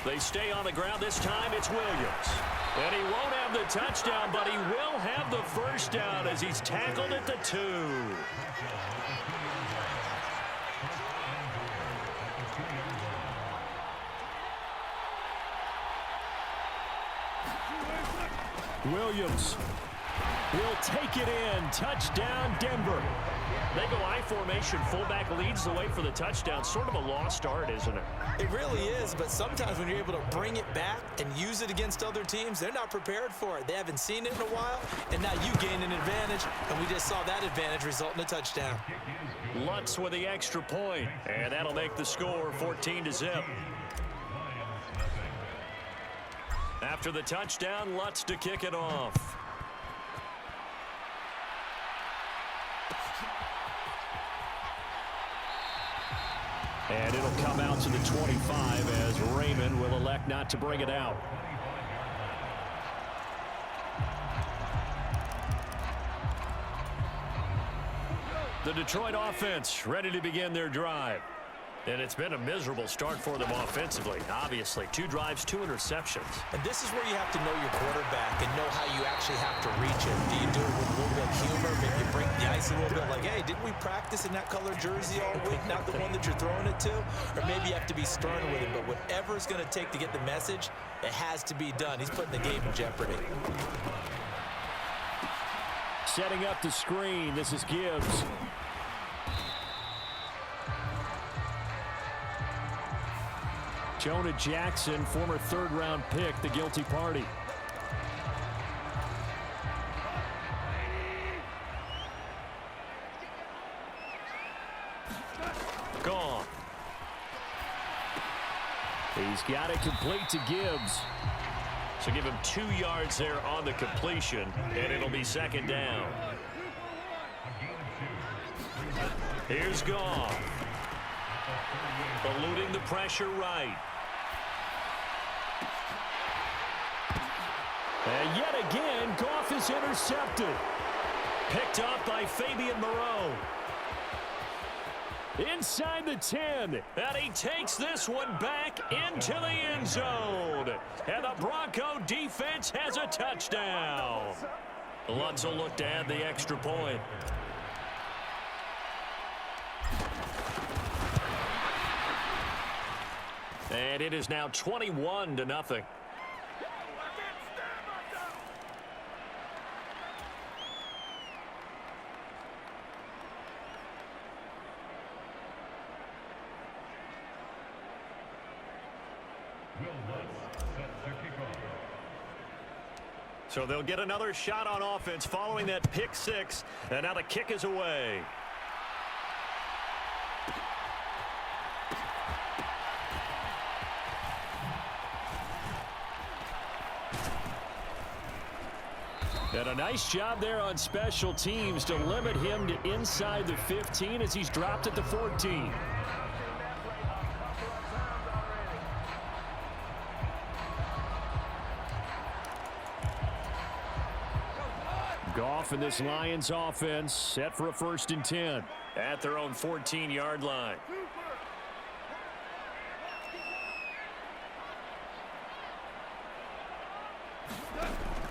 They stay on the ground. This time it's Williams. And he won't have the touchdown, but he will have the first down as he's tackled at the 2. Williams will take it in. Touchdown, Denver. They go I formation. Fullback leads the way for the touchdown. Sort of a lost art, isn't it? It really is, but sometimes when you're able to bring it back and use it against other teams, they're not prepared for it. They haven't seen it in a while, and now you gain an advantage, and we just saw that advantage result in a touchdown. Lutz with the extra point, and that'll make the score 14-0. After the touchdown, Lutz to kick it off. And it'll come out to the 25 as Raymond will elect not to bring it out. The Detroit offense ready to begin their drive. And it's been a miserable start for them offensively. Obviously, 2 drives, 2 interceptions. And this is where you have to know your quarterback and know how you actually have to reach him. Do you do it with a little bit of humor? Maybe you break the ice a little bit like, hey, didn't we practice in that color jersey all week? Not the one that you're throwing it to? Or maybe you have to be stern with him. But whatever it's going to take to get the message, it has to be done. He's putting the game in jeopardy. Setting up the screen. This is Gibbs. Jonah Jackson, former third-round pick, the guilty party. Gone. He's got it complete to Gibbs. So give him 2 yards there on the completion, and it'll be second down. Here's Goff. Eluding the pressure right. And yet again, Goff is intercepted. Picked up by Fabian Moreau. Inside the 10. And he takes this one back into the end zone. And the Bronco defense has a touchdown. Lutz will look to add the extra point. And it is now 21-0. So they'll get another shot on offense following that pick 6, and now the kick is away. And a nice job there on special teams to limit him to inside the 15 as he's dropped at the 14. Goff and this Lions offense set for a 1st and 10 at their own 14-yard line.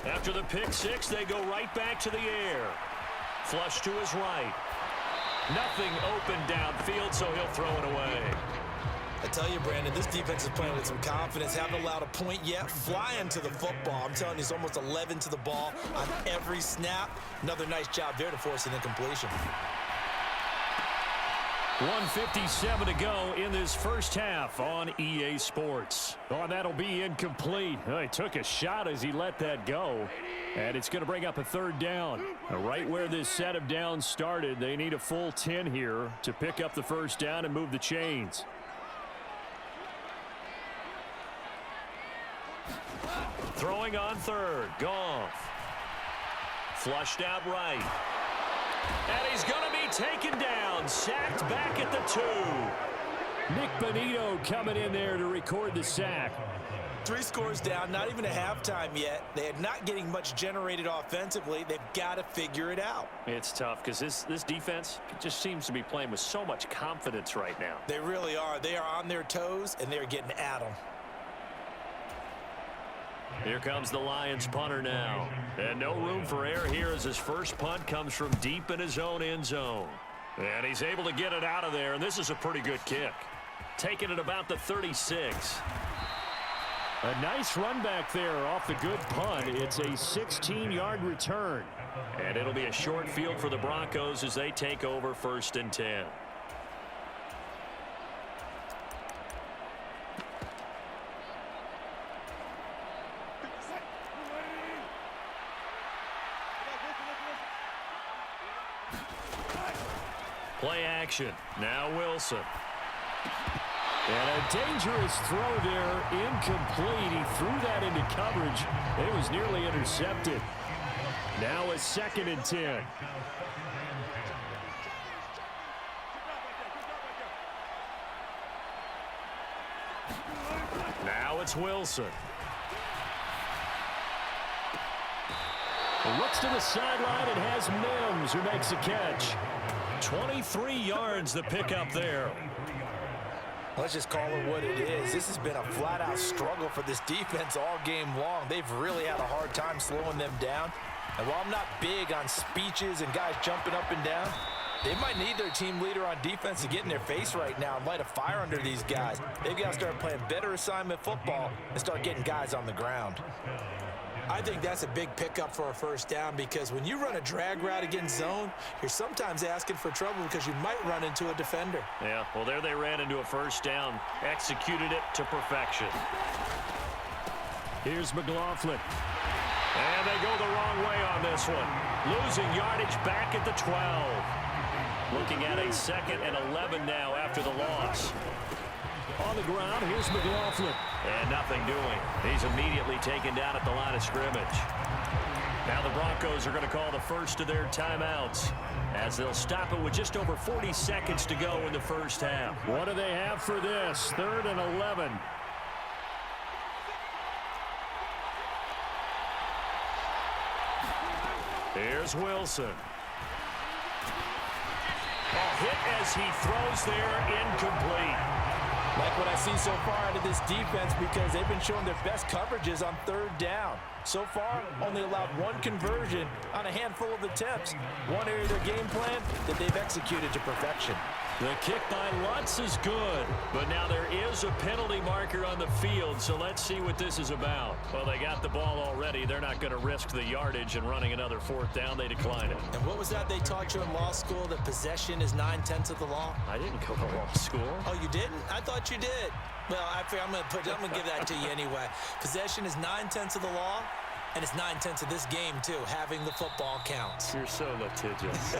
After the pick 6, they go right back to the air. Flush to his right. Nothing open downfield, so he'll throw it away. I tell you, Brandon, this defense is playing with some confidence. Haven't allowed a point yet. Flying to the football. I'm telling you, it's almost 11 to the ball on every snap. Another nice job there to force an incompletion. 1:57 to go in this first half on EA Sports. Oh, that'll be incomplete. Oh, he took a shot as he let that go. And it's going to bring up a 3rd down. Right where this set of downs started, they need a full 10 here to pick up the 1st down and move the chains. Throwing on 3rd. Goff. Flushed out right. And he's going to be taken down. Sacked back at the 2. Nick Bonito coming in there to record the sack. 3 scores down, not even a halftime yet. They're not getting much generated offensively. They've got to figure it out. It's tough because this defense just seems to be playing with so much confidence right now. They really are. They are on their toes, and they're getting at them. Here comes the Lions punter now. And no room for error here as his first punt comes from deep in his own end zone. And he's able to get it out of there, and this is a pretty good kick. Taking it about the 36. A nice run back there off the good punt. It's a 16-yard return. And it'll be a short field for the Broncos as they take over 1st and 10. Play action. Now Wilson. And a dangerous throw there, incomplete. He threw that into coverage. It was nearly intercepted. Now it's 2nd and 10. Now it's Wilson. He looks to the sideline and has Mims, who makes a catch. 23 yards the pickup there. Let's just call it what it is. This has been a flat-out struggle for this defense all game long. They've really had a hard time slowing them down. And while I'm not big on speeches and guys jumping up and down, they might need their team leader on defense to get in their face right now and light a fire under these guys. They've got to start playing better assignment football and start getting guys on the ground. I think that's a big pickup for a first down because when you run a drag route against zone, you're sometimes asking for trouble because you might run into a defender. Yeah, well, there they ran into a first down. Executed it to perfection. Here's McLaughlin. And they go the wrong way on this one. Losing yardage back at the 12. Looking at a 2nd and 11 now after the loss. On the ground, here's McLaughlin. And nothing doing. He's immediately taken down at the line of scrimmage. Now the Broncos are going to call the first of their timeouts as they'll stop it with just over 40 seconds to go in the first half. What do they have for this? 3rd and 11. Here's Wilson. A hit as he throws there, incomplete. Like what I see so far out of this defense because they've been showing their best coverages on 3rd down. So far, only allowed 1 conversion on a handful of attempts. One area of their game plan that they've executed to perfection. The kick by Lutz is good, but now there is a penalty marker on the field, so let's see what this is about. Well, they got the ball already. They're not going to risk the yardage and running another 4th down. They decline it. And what was that they taught you in law school, that possession is 9/10 of the law? I didn't go to law school. Oh, you didn't? I thought you did. Well, I'm going to give that to you anyway. Possession is 9/10 of the law. And it's 9/10 of this game, too. Having the football counts. You're so litigious.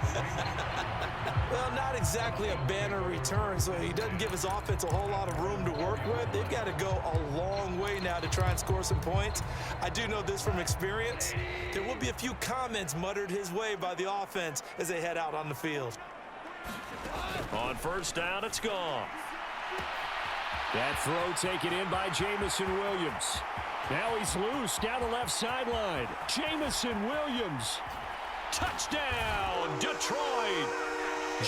Well, not exactly a banner return, so he doesn't give his offense a whole lot of room to work with. They've got to go a long way now to try and score some points. I do know this from experience. There will be a few comments muttered his way by the offense as they head out on the field. On 1st down, it's gone. That throw taken in by Jamison Williams. Now he's loose down the left sideline. Jamison Williams. Touchdown, Detroit.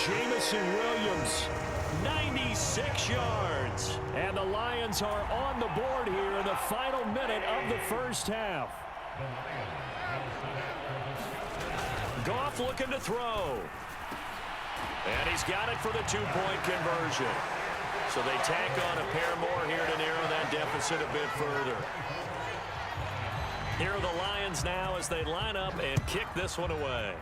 Jamison Williams, 96 yards. And the Lions are on the board here in the final minute of the first half. Goff looking to throw. And he's got it for the 2-point conversion. So they tack on a pair more here to narrow that deficit a bit further. Here are the Lions now as they line up and kick this one away.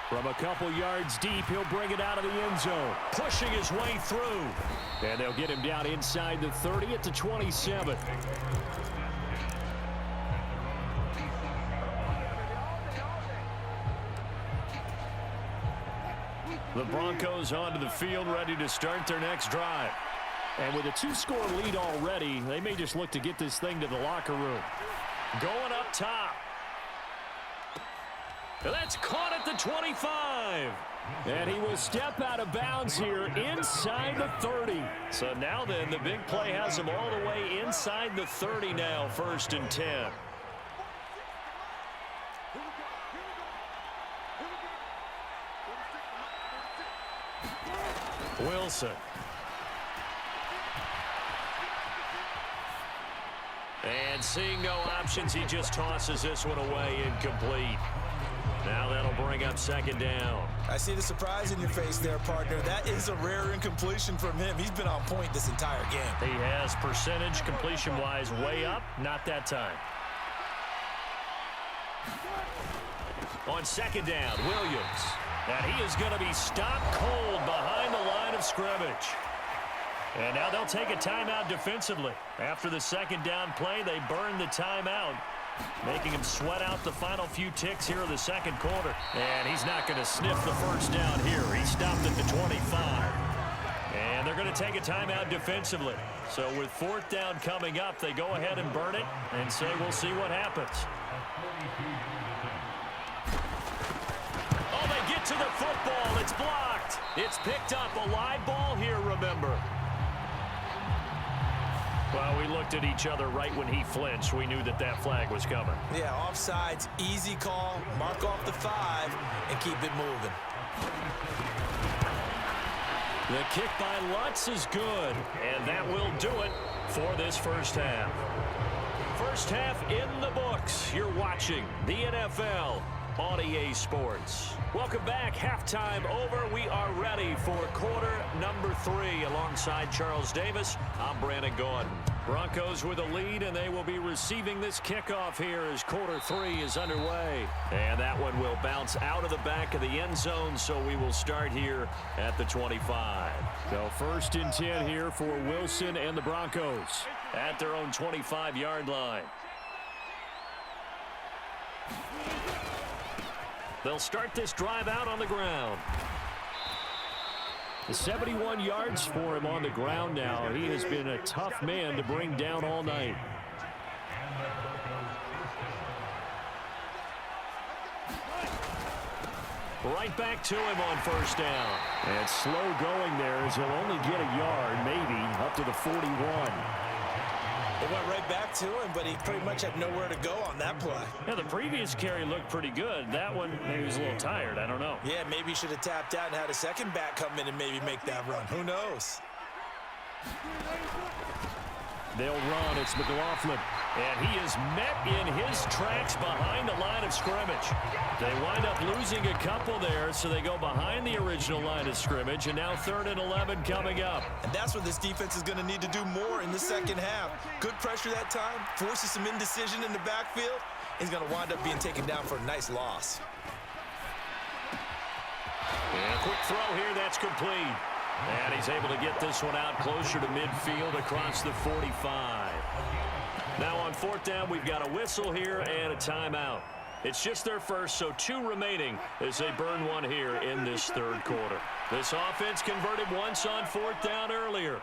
From a couple yards deep, he'll bring it out of the end zone, pushing his way through. And they'll get him down inside the 30 at the 27. The Broncos onto the field, ready to start their next drive. And with a 2-score lead already, they may just look to get this thing to the locker room. Going up top. That's caught at the 25. And he will step out of bounds here inside the 30. So now then, the big play has him all the way inside the 30 now, 1st and 10. Wilson. And seeing no options, he just tosses this one away, incomplete. Now that'll bring up second down. I see the surprise in your face there, partner. That is a rare incompletion from him. He's been on point this entire game. He has percentage completion-wise way up, not that time. On second down, Williams. And he is going to be stopped cold behind the line of scrimmage. And now they'll take a timeout defensively. After the second down play, they burn the timeout, making him sweat out the final few ticks here of the second quarter. And he's not going to sniff the first down here. He stopped at the 25. And they're going to take a timeout defensively. So with fourth down coming up, they go ahead and burn it and say we'll see what happens. Oh, they get to the football. It's blocked. It's picked up. A live ball here, remember. Well, we looked at each other right when he flinched. We knew that that flag was coming. Yeah, offsides, easy call. Mark off the 5 and keep it moving. The kick by Lutz is good, and that will do it for this first half. First half in the books. You're watching the NFL on EA Sports. Welcome back. Halftime over. We are ready for quarter number 3. Alongside Charles Davis, I'm Brandon Gordon. Broncos with a lead, and they will be receiving this kickoff here as quarter 3 is underway. And that one will bounce out of the back of the end zone, so we will start here at the 25. So first and 10 here for Wilson and the Broncos at their own 25-yard line. They'll start this drive out on the ground. The 71 yards for him on the ground now. He has been a tough man to bring down all night. Right back to him on first down. And slow going there as he'll only get a yard, maybe, up to the 41. It went right back to him, but he pretty much had nowhere to go on that play. Yeah, the previous carry looked pretty good. That one, maybe he was a little tired. I don't know. Yeah, maybe he should have tapped out and had a second back come in and maybe make that run. Who knows? They'll run. It's McLaughlin. And he is met in his tracks behind the line of scrimmage. They wind up losing a couple there, so they go behind the original line of scrimmage, and now 3rd and 11 coming up. And that's what this defense is going to need to do more in the second half. Good pressure that time, forces some indecision in the backfield. He's going to wind up being taken down for a nice loss. And a quick throw here, that's complete. And he's able to get this one out closer to midfield across the 45. Now on 4th down, we've got a whistle here and a timeout. It's just their first, so 2 remaining as they burn one here in this 3rd quarter. This offense converted once on 4th down earlier.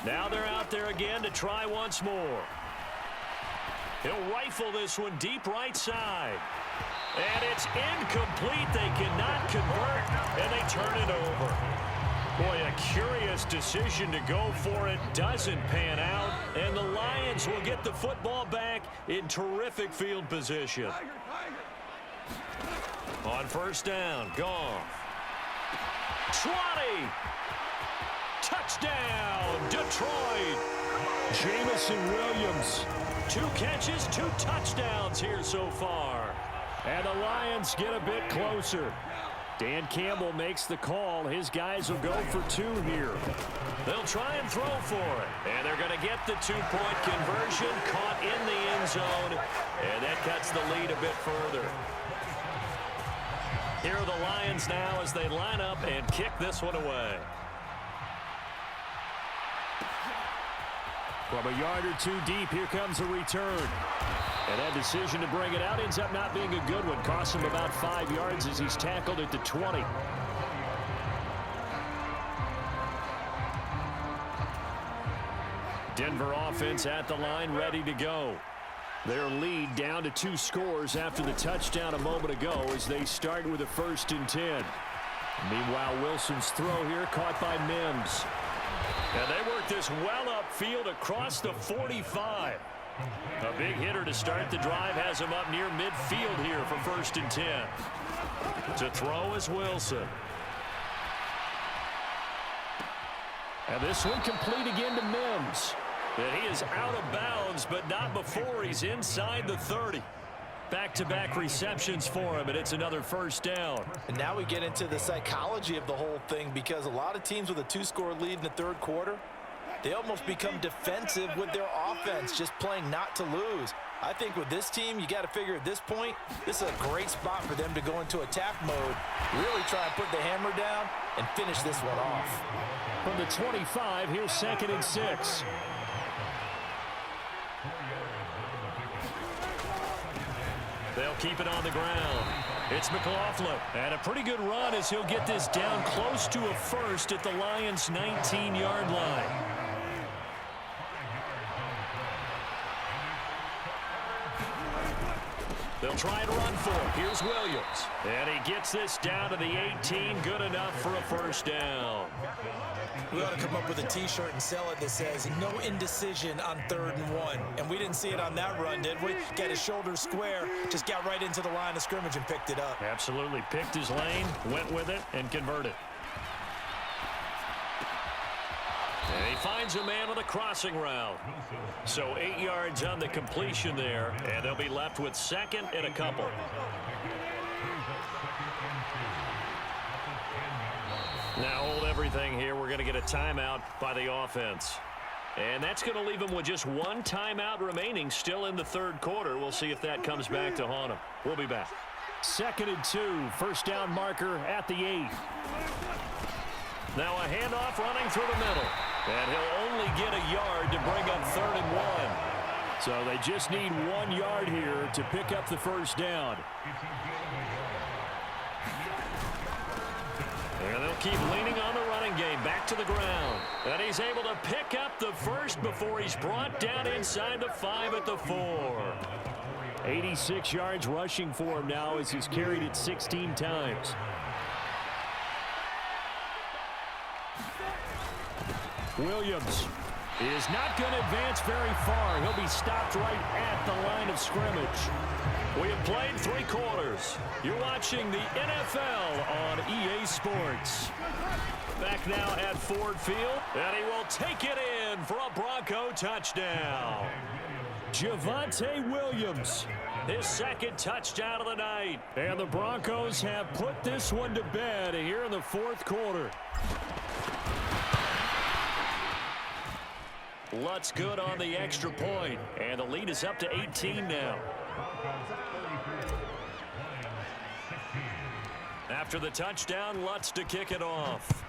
Now they're out there again to try once more. He'll rifle this one deep right side. And it's incomplete. They cannot convert, and they turn it over. Boy, a curious decision to go for it. Doesn't pan out, and the Lions will get the football back in terrific field position. On first down, Goff. 20. Touchdown, Detroit. Jamison Williams. 2 catches, 2 touchdowns here so far. And the Lions get a bit closer. Dan Campbell makes the call. His guys will go for 2 here. They'll try and throw for it. And they're going to get the 2-point conversion, caught in the end zone. And that cuts the lead a bit further. Here are the Lions now as they line up and kick this one away. From a yard or 2 deep, here comes a return. And that decision to bring it out ends up not being a good one. Costs him about 5 yards as he's tackled at the 20. Denver offense at the line, ready to go. Their lead down to 2 scores after the touchdown a moment ago as they start with a 1st and 10. Meanwhile, Wilson's throw here caught by Mims. And they work this well upfield across the 45. A big hitter to start the drive has him up near midfield here for 1st and 10. To throw is Wilson. And this one complete again to Mims. And he is out of bounds, but not before he's inside the 30. Back-to-back receptions for him, and it's another first down. And now we get into the psychology of the whole thing, because a lot of teams with a 2-score lead in the third quarter, they almost become defensive with their offense, just playing not to lose. I think with this team, you got to figure at this point, this is a great spot for them to go into attack mode, really try and put the hammer down and finish this one off. From the 25, here's 2nd and 6. They'll keep it on the ground. It's McLaughlin. And a pretty good run as he'll get this down close to a first at the Lions' 19-yard line. They'll try and run for it. Here's Williams. And he gets this down to the 18. Good enough for a first down. We ought to come up with a T-shirt and sell it that says, no indecision on 3rd and 1. And we didn't see it on that run, did we? Got his shoulders square, just got right into the line of scrimmage and picked it up. Absolutely. Picked his lane, went with it, and converted. And he finds a man on the crossing route. So 8 yards on the completion there, and they'll be left with 2nd and a couple. Now hold everything here. We're going to get a timeout by the offense. And that's going to leave them with just 1 timeout remaining still in the third quarter. We'll see if that comes back to haunt them. We'll be back. 2nd and 2. First down marker at the 8. Now a handoff running through the middle. And he'll only get a yard to bring up 3rd and 1. So they just need 1 yard here to pick up the first down. And they'll keep leaning on the running game. Back to the ground. And he's able to pick up the first before he's brought down inside the 5 at the 4. 86 yards rushing for him now as he's carried it 16 times. Williams is not going to advance very far. He'll be stopped right at the line of scrimmage. We have played 3 quarters. You're watching the NFL on EA Sports. Back now at Ford Field, and he will take it in for a Bronco touchdown. Javonte Williams, his 2nd touchdown of the night. And the Broncos have put this one to bed here in the 4th quarter. Lutz good on the extra point, and the lead is up to 18 now. After the touchdown, Lutz to kick it off.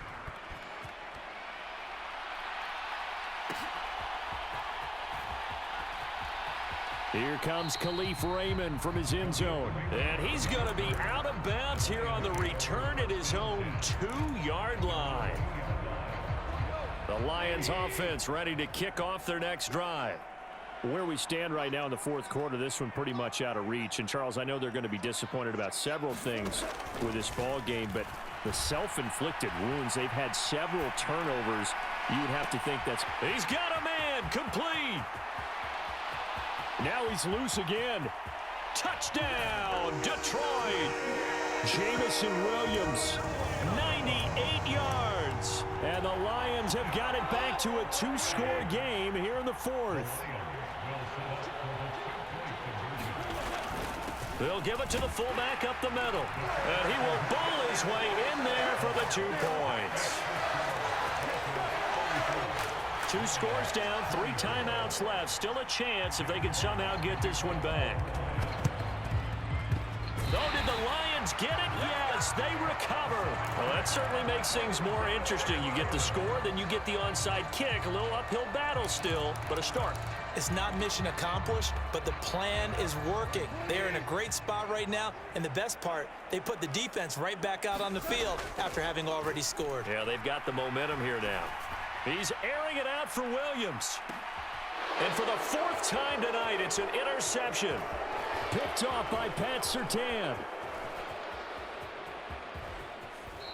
Here comes Khalif Raymond from his end zone. And he's going to be out of bounds here on the return at his own 2-yard line. The Lions offense ready to kick off their next drive. Where we stand right now in the 4th quarter, this one pretty much out of reach. And, Charles, I know they're going to be disappointed about several things with this ball game, but the self-inflicted wounds, they've had several turnovers. You would have to think that's... He's got a man, complete. Now he's loose again. Touchdown, Detroit. Jamison Williams, 98 yards. And the Lions have got it back to a 2-score game here in the 4th. They'll give it to the fullback up the middle. And he will bowl his way in there for the 2 points. 2 scores down, 3 timeouts left. Still a chance if they can somehow get this one back. Oh, did the Lions get it? Yes, they recover. Well, that certainly makes things more interesting. You get the score, then you get the onside kick. A little uphill battle still, but a start. It's not mission accomplished, but the plan is working. They're in a great spot right now, and the best part, they put the defense right back out on the field after having already scored. Yeah, they've got the momentum here now. He's airing it out for Williams. And for the 4th time tonight, it's an interception. Picked off by Pat Surtain.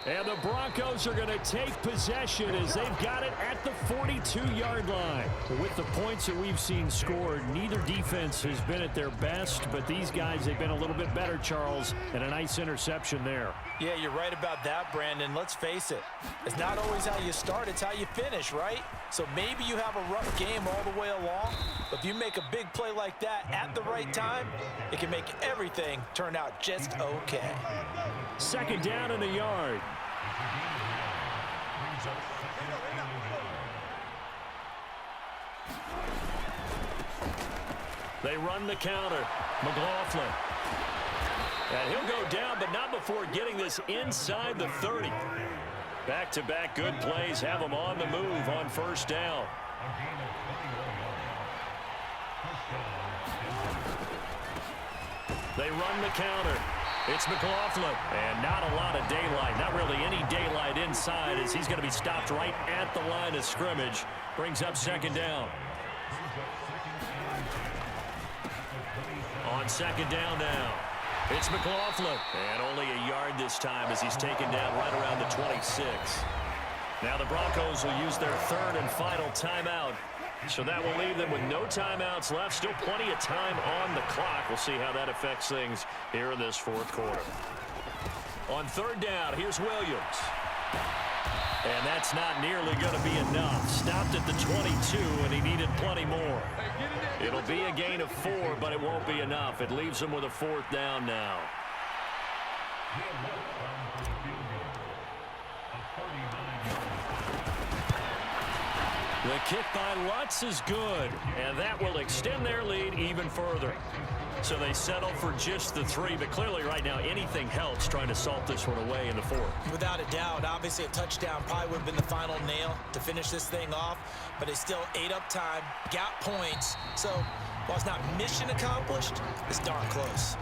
And the Broncos are going to take possession as they've got it at the 42-yard line. With the points that we've seen scored, neither defense has been at their best, but these guys, they've been a little bit better, Charles, and a nice interception there. Yeah, you're right about that, Brandon. Let's face it. It's not always how you start, it's how you finish, right? So maybe you have a rough game all the way along, but if you make a big play like that at the right time, it can make everything turn out just okay. Second down and a yard. They run the counter. McLaughlin. And he'll go down, but not before getting this inside the 30. Back-to-back good plays have them on the move on first down. They run the counter. It's McLaughlin, and not a lot of daylight, not really any daylight inside as he's going to be stopped right at the line of scrimmage. Brings up second down. On second down now, it's McLaughlin, and only a yard this time as he's taken down right around the 26. Now the Broncos will use their third and final timeout. So that will leave them with no timeouts left. Still plenty of time on the clock. We'll see how that affects things here in this fourth quarter. On third down, here's Williams. And that's not nearly going to be enough. Stopped at the 22, and he needed plenty more. It'll be a gain of 4, but it won't be enough. It leaves him with a fourth down now. The kick by Lutz is good, and that will extend their lead even further. So they settle for just the 3, but clearly right now anything helps trying to salt this one away in the fourth. Without a doubt, obviously a touchdown probably would have been the final nail to finish this thing off, but it still ate up time, got points. So while it's not mission accomplished, it's darn close.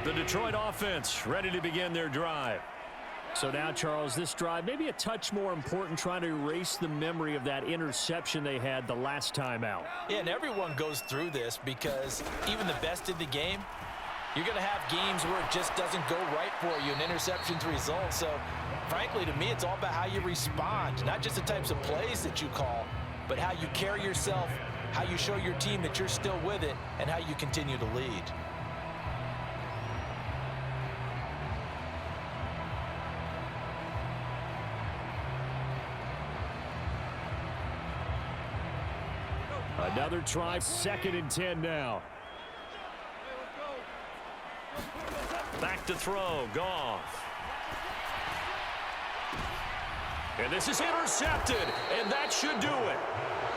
The Detroit offense ready to begin their drive. So now, Charles, this drive maybe a touch more important, trying to erase the memory of that interception they had the last time out. Yeah, and everyone goes through this because even the best in the game, you're going to have games where it just doesn't go right for you, and interceptions result. So, frankly, to me, it's all about how you respond, not just the types of plays that you call, but how you carry yourself, how you show your team that you're still with it, and how you continue to lead. Another try, 2nd and 10 now. Back to throw, Goff. And this is intercepted, and that should do it.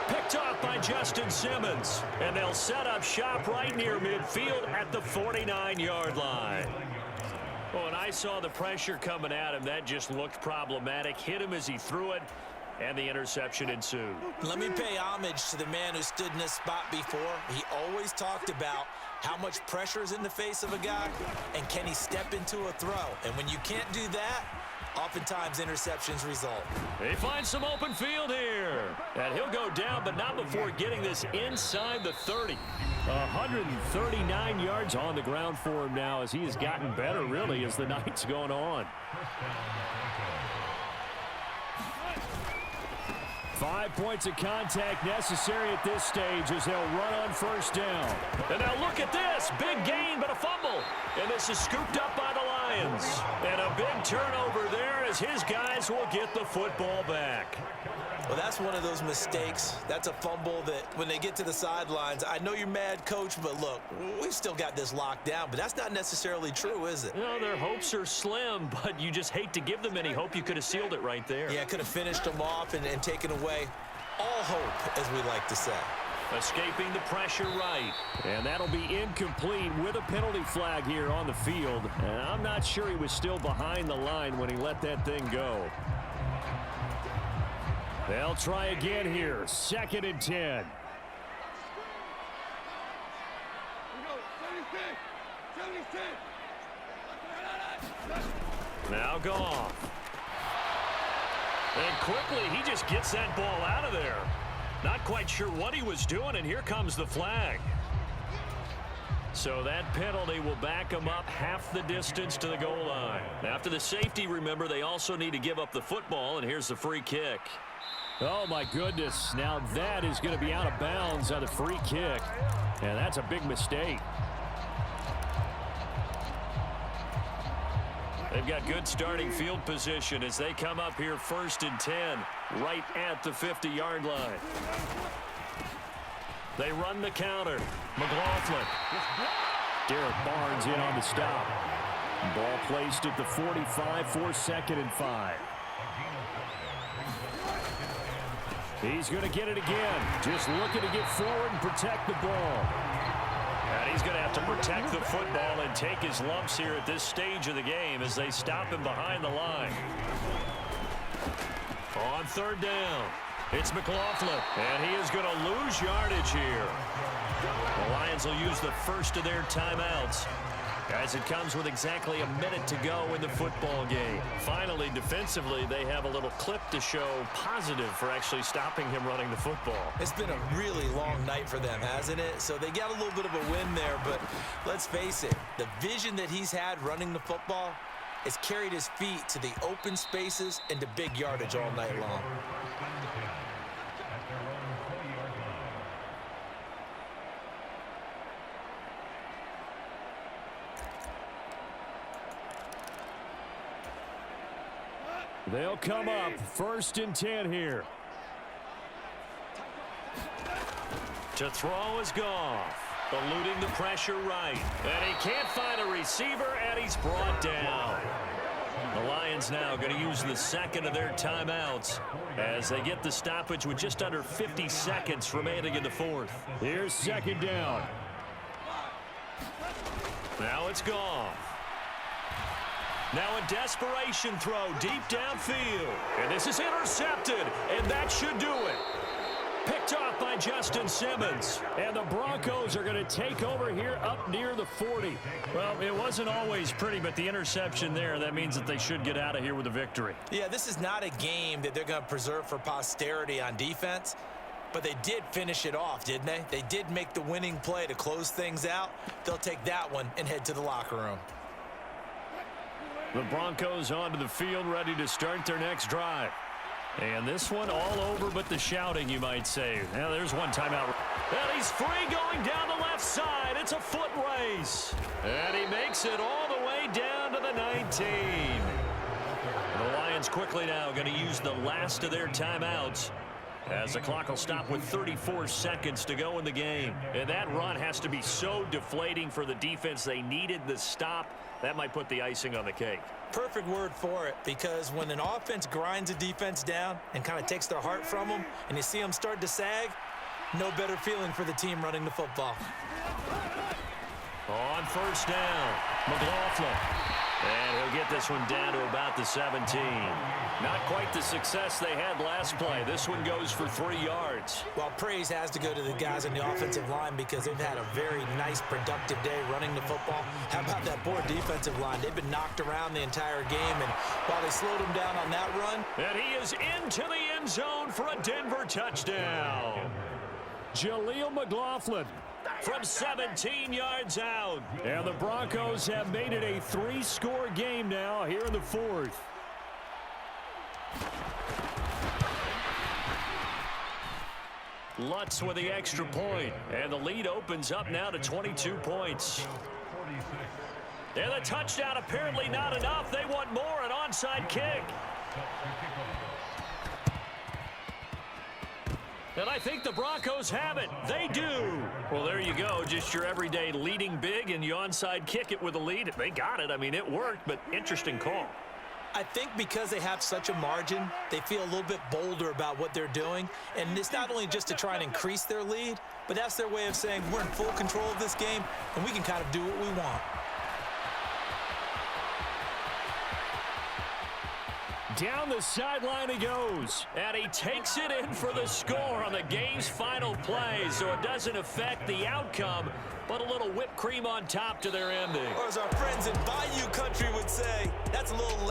Picked off by Justin Simmons, and they'll set up shop right near midfield at the 49-yard line. Oh, and I saw the pressure coming at him. That just looked problematic. Hit him as he threw it, and the interception ensued. Let me pay homage to the man who stood in this spot before. He always talked about how much pressure is in the face of a guy, and can he step into a throw? And when you can't do that, oftentimes interceptions result. They find some open field here. And he'll go down, but not before getting this inside the 30. 139 yards on the ground for him now as he has gotten better, really, as the night's going on. 5 points of contact necessary at this stage as they'll run on first down. And now look at this. Big gain, but a fumble. And this is scooped up by the Lions. And a big turnover there as his guys will get the football back. Well, that's one of those mistakes. That's a fumble that when they get to the sidelines, I know you're mad, Coach, but look, we've still got this locked down. But that's not necessarily true, is it? No, their hopes are slim, but you just hate to give them any hope. You could have sealed it right there. Yeah, could have finished them off and taken away all hope, as we like to say. Escaping the pressure right. And that'll be incomplete with a penalty flag here on the field. And I'm not sure he was still behind the line when he let that thing go. They'll try again here. 2nd and 10. Now Goff. And quickly, he just gets that ball out of there. Not quite sure what he was doing, and here comes the flag. So that penalty will back them up half the distance to the goal line. After the safety, remember, they also need to give up the football, and here's the free kick. Oh, my goodness. Now that is going to be out of bounds on the free kick, and that's a big mistake. They've got good starting field position as they come up here 1st and 10, right at the 50-yard line. They run the counter. McLaughlin. Derek Barnes in on the stop. Ball placed at the 45 for 2nd and 5. He's going to get it again. Just looking to get forward and protect the ball. And he's going to have to protect the football and take his lumps here at this stage of the game as they stop him behind the line. On 3rd down, it's McLaughlin, and he is going to lose yardage here. The Lions will use the first of their timeouts as it comes with exactly a minute to go in the football game. Finally, defensively, they have a little clip to show positive for actually stopping him running the football. It's been a really long night for them, hasn't it? So they got a little bit of a win there, but let's face it, the vision that he's had running the football has carried his feet to the open spaces and to big yardage all night long. They'll come up 1st and 10 here. To throw is Goff, eluding the pressure right. And he can't find a receiver, and he's brought down. The Lions now going to use the 2nd of their timeouts as they get the stoppage with just under 50 seconds remaining in the 4th. Here's 2nd down. Now it's Goff. Now a desperation throw deep downfield. And this is intercepted, and that should do it. Picked off by Justin Simmons. And the Broncos are going to take over here up near the 40. Well, it wasn't always pretty, but the interception there, that means that they should get out of here with a victory. Yeah, this is not a game that they're going to preserve for posterity on defense. But they did finish it off, didn't they? They did make the winning play to close things out. They'll take that one and head to the locker room. The Broncos onto the field, ready to start their next drive. And this one all over but the shouting, you might say. Now there's one timeout. And he's free going down the left side. It's a foot race. And he makes it all the way down to the 19. The Lions quickly now going to use the last of their timeouts as the clock will stop with 34 seconds to go in the game. And that run has to be so deflating for the defense. They needed the stop. That might put the icing on the cake. Perfect word for it, because when an offense grinds a defense down and kind of takes their heart from them, and you see them start to sag, no better feeling for the team running the football. On 1st down, McLaughlin. And he'll get this one down to about the 17. Not quite the success they had last play. This one goes for 3 yards. Well, praise has to go to the guys on the offensive line because they've had a very nice, productive day running the football. How about that poor defensive line? They've been knocked around the entire game, and while they slowed him down on that run. And he is into the end zone for a Denver touchdown. Jaleel McLaughlin from 17 yards out. And the Broncos have made it a 3-score game now here in the 4th. Lutz with the extra point, and the lead opens up now to 22 points. And the touchdown apparently not enough. They want more, an onside kick. And I think the Broncos have it. They do. Well, there you go. Just your everyday leading big, and you onside kick it with a lead. They got it. I mean, it worked, but interesting call. I think because they have such a margin, they feel a little bit bolder about what they're doing. And it's not only just to try and increase their lead, but that's their way of saying we're in full control of this game, and we can kind of do what we want. Down the sideline he goes, and he takes it in for the score on the game's final play, so it doesn't affect the outcome, but a little whipped cream on top to their ending. Or as our friends in Bayou Country would say, that's a little